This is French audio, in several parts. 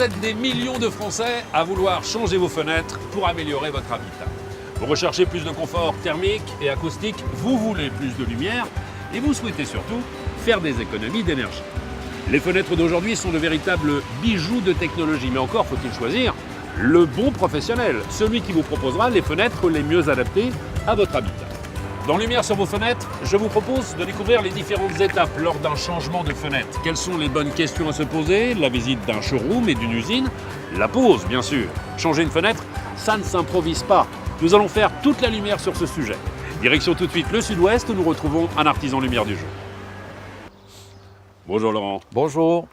Vous êtes des millions de Français à vouloir changer vos fenêtres pour améliorer votre habitat. Vous recherchez plus de confort thermique et acoustique, vous voulez plus de lumière et vous souhaitez surtout faire des économies d'énergie. Les fenêtres d'aujourd'hui sont de véritables bijoux de technologie, mais encore faut-il choisir le bon professionnel, celui qui vous proposera les fenêtres les mieux adaptées à votre habitat. Dans Lumière sur vos fenêtres, je vous propose de découvrir les différentes étapes lors d'un changement de fenêtre. Quelles sont les bonnes questions à se poser? La visite d'un showroom et d'une usine, la pose bien sûr. Changer une fenêtre, ça ne s'improvise pas. Nous allons faire toute la lumière sur ce sujet. Direction tout de suite le sud-ouest où nous retrouvons un artisan lumière du jour. Bonjour Laurent. Bonjour.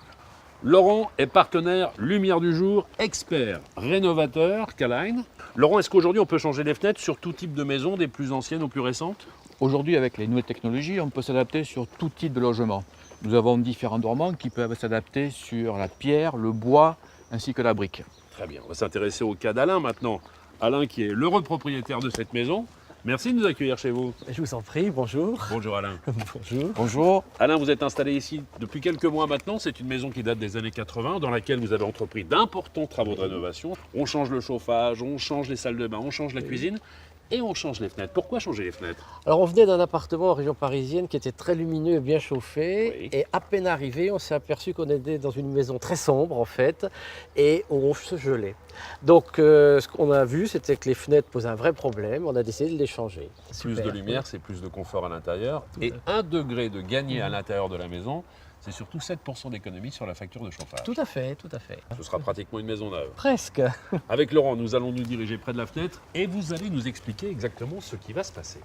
Laurent est partenaire lumière du jour, expert rénovateur K-Line. Laurent, est-ce qu'aujourd'hui on peut changer les fenêtres sur tout type de maison, des plus anciennes aux plus récentes? Aujourd'hui, avec les nouvelles technologies, on peut s'adapter sur tout type de logement. Nous avons différents dormants qui peuvent s'adapter sur la pierre, le bois ainsi que la brique. Très bien, on va s'intéresser au cas d'Alain maintenant. Alain qui est l'heureux propriétaire de cette maison. Merci de nous accueillir chez vous. Je vous en prie, bonjour. Bonjour Alain. Bonjour. Bonjour. Alain, vous êtes installé ici depuis quelques mois maintenant. C'est une maison qui date des années 80 dans laquelle vous avez entrepris d'importants travaux de rénovation. On change le chauffage, on change les salles de bain, on change la cuisine et on change les fenêtres. Pourquoi changer les fenêtres? Alors on venait d'un appartement en région parisienne qui était très lumineux et bien chauffé. Oui. Et à peine arrivé, on s'est aperçu qu'on était dans une maison très sombre en fait et on se gelait. Donc ce qu'on a vu, c'était que les fenêtres posaient un vrai problème. On a décidé de les changer. Plus de lumière, c'est plus de confort à l'intérieur. Et 1 degré de gagné à l'intérieur de la maison, c'est surtout 7% d'économie sur la facture de chauffage. Tout à fait, tout à fait. Ce sera pratiquement une maison neuve. Presque. Avec Laurent, nous allons nous diriger près de la fenêtre et vous allez nous expliquer exactement ce qui va se passer.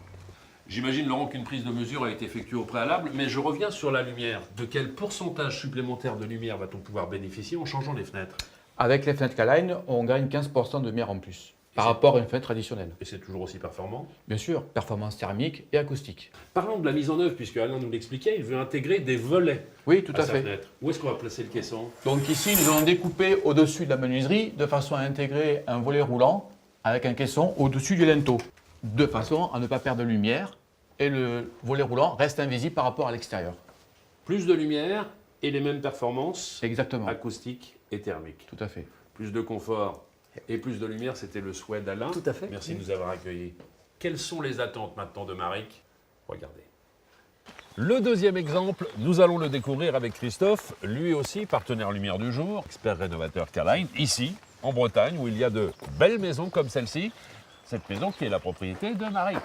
J'imagine, Laurent, qu'une prise de mesure a été effectuée au préalable, mais je reviens sur la lumière. De quel pourcentage supplémentaire de lumière va-t-on pouvoir bénéficier en changeant les fenêtres? Avec les fenêtres K-Line, on gagne 15% de lumière en plus par rapport à une fenêtre traditionnelle. Et c'est toujours aussi performant? Bien sûr, performance thermique et acoustique. Parlons de la mise en œuvre, puisque Alain nous l'expliquait, il veut intégrer des volets Oui, tout à sa fait. fenêtre. Où est-ce qu'on va placer le caisson? Donc ici, nous allons découper au-dessus de la menuiserie de façon à intégrer un volet roulant avec un caisson au-dessus du linteau, de façon à ne pas perdre de lumière et le volet roulant reste invisible par rapport à l'extérieur. Plus de lumière et les mêmes performances Exactement, acoustiques et thermiques. tout à fait. Plus de confort et plus de lumière, c'était le souhait d'Alain. Tout à fait. Merci de nous avoir accueillis. Quelles sont les attentes maintenant de Maric? Regardez. Le deuxième exemple, nous allons le découvrir avec Christophe, lui aussi partenaire lumière du jour, expert rénovateur K-Line, ici, en Bretagne, où il y a de belles maisons comme celle-ci. Cette maison qui est la propriété de Maric.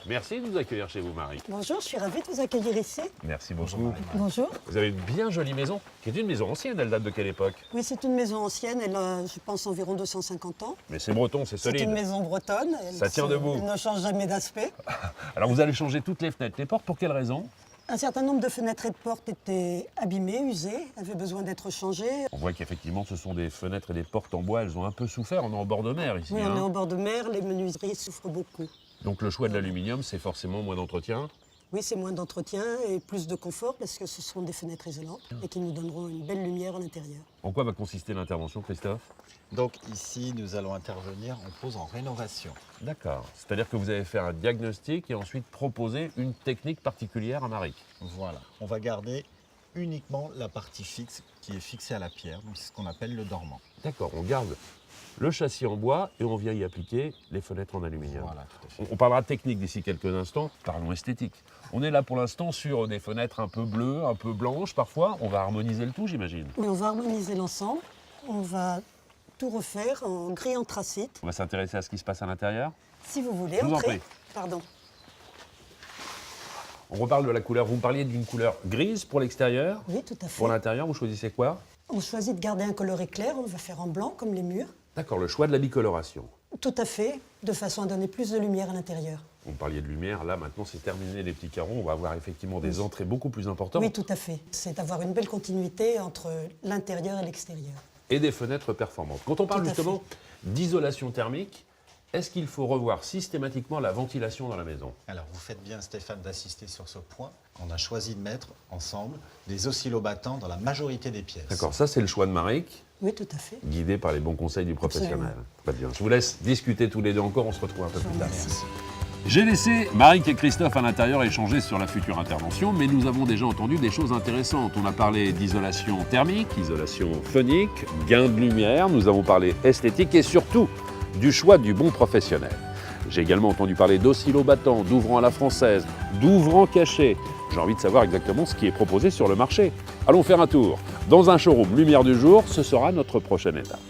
Merci de nous accueillir chez vous, Maric. Bonjour, je suis ravie de vous accueillir ici. Merci beaucoup. Bonjour. Vous avez une bien jolie maison, qui est une maison ancienne. Elle date de quelle époque? Oui, c'est une maison ancienne, elle a, je pense, environ 250 ans. Mais c'est breton, c'est C'est solide. une maison bretonne. Ça tient debout. Elle ne change jamais d'aspect. Alors vous allez changer toutes les fenêtres, les portes, pour quelle raison? Un certain nombre de fenêtres et de portes étaient abîmées, usées, avaient besoin d'être changées. On voit qu'effectivement ce sont des fenêtres et des portes en bois, elles ont un peu souffert, on est en bord de mer ici. Oui, on est hein. en bord de mer, les menuiseries souffrent beaucoup. Donc le choix de l'aluminium, c'est forcément moins d'entretien. Oui, c'est moins d'entretien et plus de confort parce que ce sont des fenêtres isolantes et qui nous donneront une belle lumière à l'intérieur. En quoi va consister l'intervention, Christophe? Donc ici, nous allons intervenir en pose en rénovation. D'accord. C'est-à-dire que vous allez faire un diagnostic et ensuite proposer une technique particulière à Maric. Voilà. On va garder uniquement la partie fixe qui est fixée à la pierre, donc c'est ce qu'on appelle le dormant. D'accord, on garde le châssis en bois et on vient y appliquer les fenêtres en aluminium. Voilà, tout à fait. On parlera technique d'ici quelques instants, parlons esthétique. On est là pour l'instant sur des fenêtres un peu bleues, un peu blanches parfois. On va harmoniser le tout, j'imagine. Oui, on va harmoniser l'ensemble. On va tout refaire en gris anthracite. On va s'intéresser à ce qui se passe à l'intérieur. Si vous voulez, Je vous en entrez. prie. Pardon. On reparle de la couleur. Vous me parliez d'une couleur grise pour l'extérieur. Oui, tout à fait. Pour l'intérieur, vous choisissez quoi? On choisit de garder un color éclair, on va faire en blanc comme les murs. D'accord, le choix de la bicoloration. Tout à fait, de façon à donner plus de lumière à l'intérieur. On parlait de lumière, là maintenant c'est terminé les petits carreaux, on va avoir effectivement des entrées beaucoup plus importantes Oui, tout à fait. C'est d'avoir une belle continuité entre l'intérieur et l'extérieur. et des fenêtres performantes. Quand on parle Tout à justement d'isolation thermique, est-ce qu'il faut revoir systématiquement la ventilation dans la maison? Alors vous faites bien Stéphane d'insister sur ce point. On a choisi de mettre ensemble des oscillobattants dans la majorité des pièces. D'accord, ça c'est le choix de Maric, Oui, tout à fait. guidé par les bons conseils du professionnel. Absolument. Très bien. Je vous laisse discuter tous les deux encore, on se retrouve un peu plus tard. Merci. J'ai laissé Marik et Christophe à l'intérieur échanger sur la future intervention, mais nous avons déjà entendu des choses intéressantes. On a parlé d'isolation thermique, isolation phonique, gain de lumière, nous avons parlé esthétique et surtout du choix du bon professionnel. J'ai également entendu parler d'oscillobattants, d'ouvrants à la française, d'ouvrants cachés. J'ai envie de savoir exactement ce qui est proposé sur le marché. Allons faire un tour. Dans un showroom Lumière du jour, ce sera notre prochaine étape.